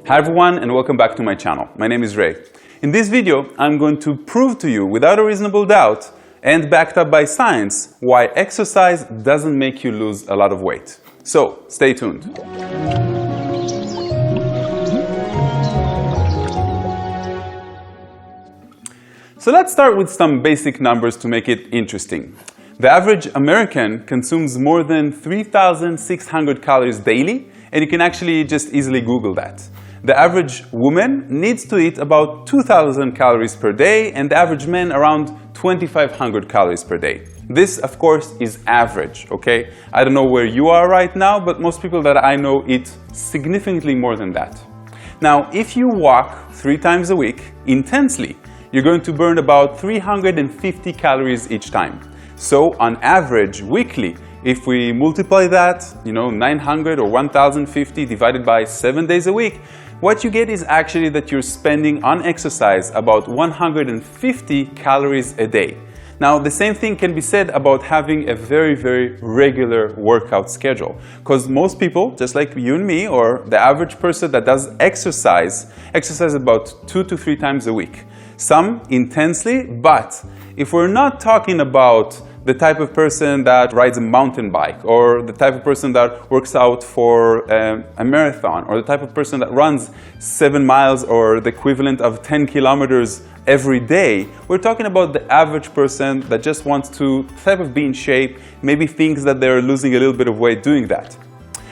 Hi everyone and welcome back to my channel. My name is Ray. In this video, I'm going to prove to you without a reasonable doubt and backed up by science why exercise doesn't make you lose a lot of weight. So, stay tuned. So let's start with some basic numbers to make it interesting. The average American consumes more than 3,600 calories daily, and you can actually just easily Google that. The average woman needs to eat about 2,000 calories per day, and the average man around 2,500 calories per day. This, of course, is average, okay? I don't know where you are right now, but most people that I know eat significantly more than that. Now, if you walk 3 times a week intensely, you're going to burn about 350 calories each time. So, on average, weekly, if we multiply that, 900 or 1,050 divided by 7 days a week, what you get is actually that you're spending on exercise about 150 calories a day. Now, the same thing can be said about having a very, very regular workout schedule. Because most people, just like you and me, or the average person that does exercise about 2 to 3 times a week. Some intensely, but if we're not talking about the type of person that rides a mountain bike, or the type of person that works out for a marathon, or the type of person that runs 7 miles or the equivalent of 10 kilometers every day, we're talking about the average person that just wants to type of be in shape, maybe thinks that they're losing a little bit of weight doing that.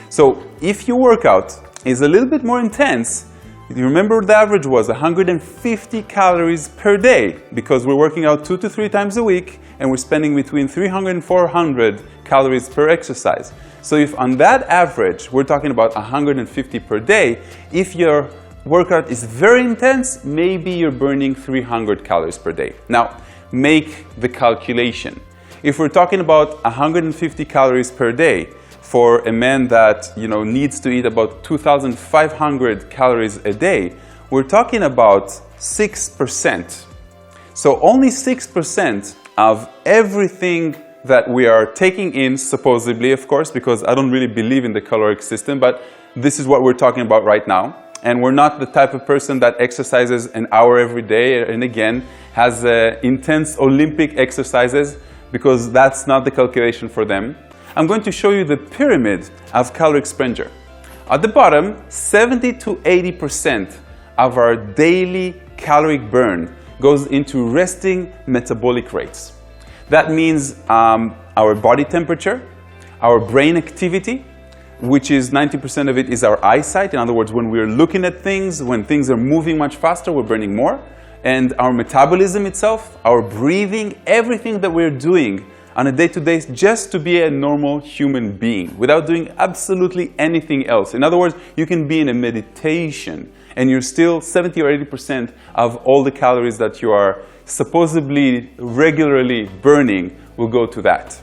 So if your workout is a little bit more intense, you remember the average was 150 calories per day, because we're working out 2 to 3 times a week and we're spending between 300 and 400 calories per exercise. So if on that average we're talking about 150 per day, if your workout is very intense, maybe you're burning 300 calories per day. Now, make the calculation. If we're talking about 150 calories per day, for a man that needs to eat about 2,500 calories a day, we're talking about 6%. So only 6% of everything that we are taking in, supposedly, of course, because I don't really believe in the caloric system, but this is what we're talking about right now. And we're not the type of person that exercises an hour every day and again has intense Olympic exercises, because that's not the calculation for them. I'm going to show you the pyramid of caloric expenditure. At the bottom, 70 to 80% of our daily caloric burn goes into resting metabolic rates. That means our body temperature, our brain activity, which is 90% of it is our eyesight. In other words, when we're looking at things, when things are moving much faster, we're burning more. And our metabolism itself, our breathing, everything that we're doing on a day-to-day just to be a normal human being without doing absolutely anything else. In other words, you can be in a meditation and you're still 70 or 80% of all the calories that you are supposedly regularly burning will go to that.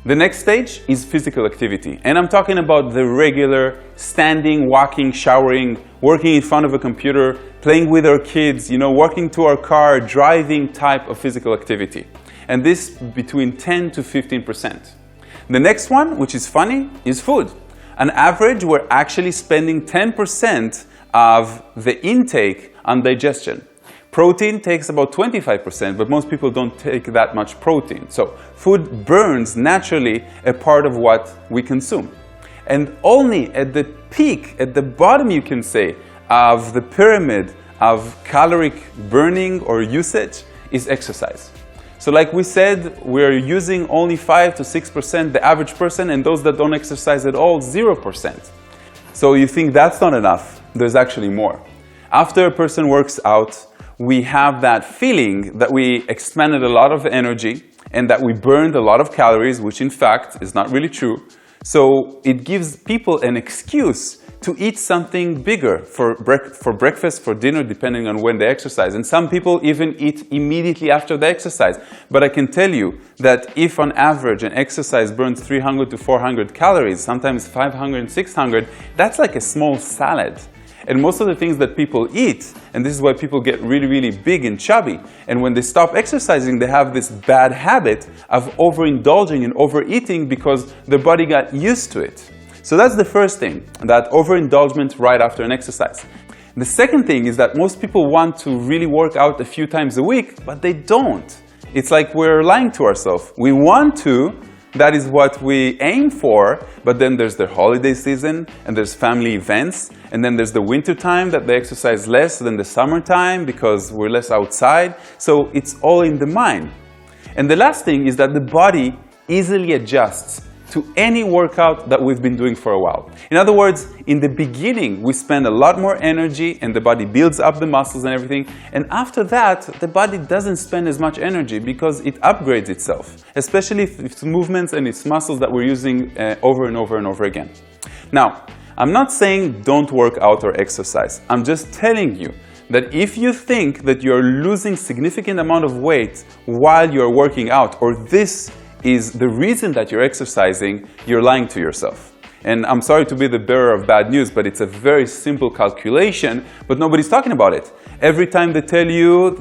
The next stage is physical activity, and I'm talking about the regular standing, walking, showering, working in front of a computer, playing with our kids, walking to our car, driving type of physical activity. And this between 10 to 15%. The next one, which is funny, is food. On average, we're actually spending 10% of the intake on digestion. Protein takes about 25%, but most people don't take that much protein. So food burns naturally a part of what we consume. And only at the peak, at the bottom you can say, of the pyramid of caloric burning or usage is exercise. So like we said, we're using only 5 to 6%, the average person, and those that don't exercise at all, 0%. So you think that's not enough? There's actually more. After a person works out, we have that feeling that we expended a lot of energy and that we burned a lot of calories, which in fact is not really true. So it gives people an excuse to eat something bigger for breakfast, for dinner, depending on when they exercise. And some people even eat immediately after the exercise. But I can tell you that if on average an exercise burns 300 to 400 calories, sometimes 500 and 600, that's like a small salad. And most of the things that people eat, and this is why people get really, really big and chubby, and when they stop exercising, they have this bad habit of overindulging and overeating because their body got used to it. So that's the first thing, that overindulgence right after an exercise. The second thing is that most people want to really work out a few times a week, but they don't. It's like we're lying to ourselves. We want to, that is what we aim for, but then there's the holiday season, and there's family events, and then there's the winter time that they exercise less than the summertime because we're less outside. So it's all in the mind. And the last thing is that the body easily adjusts to any workout that we've been doing for a while. In other words, in the beginning, we spend a lot more energy and the body builds up the muscles and everything. And after that, the body doesn't spend as much energy because it upgrades itself, especially its movements and its muscles that we're using over and over and over again. Now, I'm not saying don't work out or exercise. I'm just telling you that if you think that you're losing significant amount of weight while you're working out, or this is the reason that you're exercising, you're lying to yourself. And I'm sorry to be the bearer of bad news, but it's a very simple calculation, but nobody's talking about it. Every time they tell you,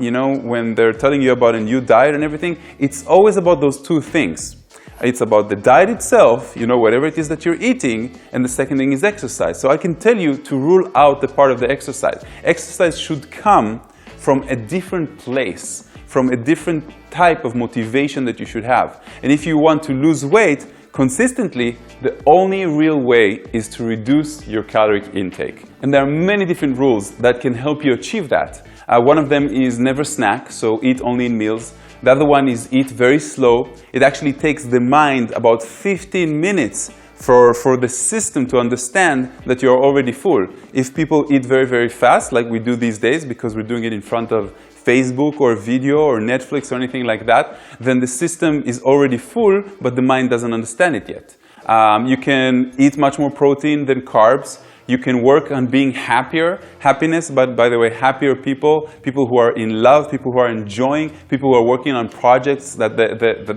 when they're telling you about a new diet and everything, it's always about those two things. It's about the diet itself, whatever it is that you're eating, and the second thing is exercise. So I can tell you to rule out the part of the exercise. Exercise should come from a different place, from a different type of motivation that you should have. And if you want to lose weight consistently, the only real way is to reduce your caloric intake. And there are many different rules that can help you achieve that. One of them is never snack, so eat only in meals. The other one is eat very slow. It actually takes the mind about 15 minutes for the system to understand that you're already full. If people eat very, very fast, like we do these days because we're doing it in front of Facebook or video or Netflix or anything like that, then the system is already full, but the mind doesn't understand it yet. You can eat much more protein than carbs. You can work on being happier. Happiness, but by the way, happier people, people who are in love, people who are enjoying, people who are working on projects that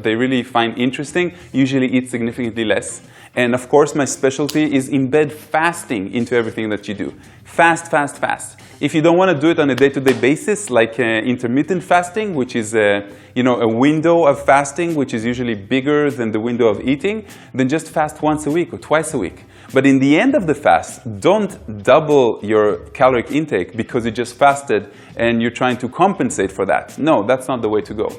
they really find interesting, usually eat significantly less. And of course, my specialty is embed fasting into everything that you do. Fast, fast, fast. If you don't want to do it on a day-to-day basis, like intermittent fasting, which is a window of fasting, which is usually bigger than the window of eating, then just fast once a week or twice a week. But in the end of the fast, don't double your caloric intake because you just fasted and you're trying to compensate for that. No, that's not the way to go.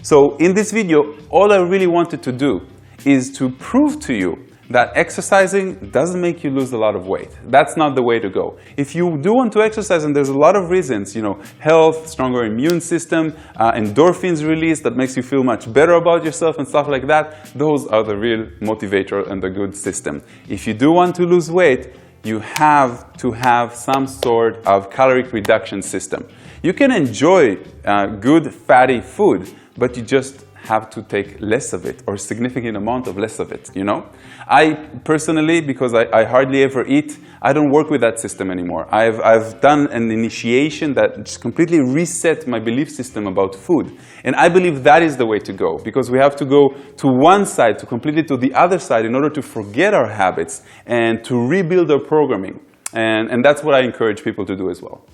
So in this video, all I really wanted to do is to prove to you that exercising doesn't make you lose a lot of weight. That's not the way to go. If you do want to exercise, and there's a lot of reasons, health, stronger immune system, endorphins release that makes you feel much better about yourself and stuff like that, those are the real motivator and the good system. If you do want to lose weight, you have to have some sort of caloric reduction system. You can enjoy good fatty food, but you just have to take less of it or a significant amount of less of it, I personally, because I hardly ever eat, I don't work with that system anymore. I've done an initiation that just completely reset my belief system about food. And I believe that is the way to go, because we have to go to one side, to completely to the other side in order to forget our habits and to rebuild our programming. And that's what I encourage people to do as well.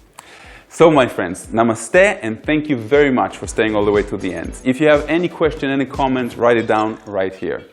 So my friends, namaste, and thank you very much for staying all the way to the end. If you have any question, any comment, write it down right here.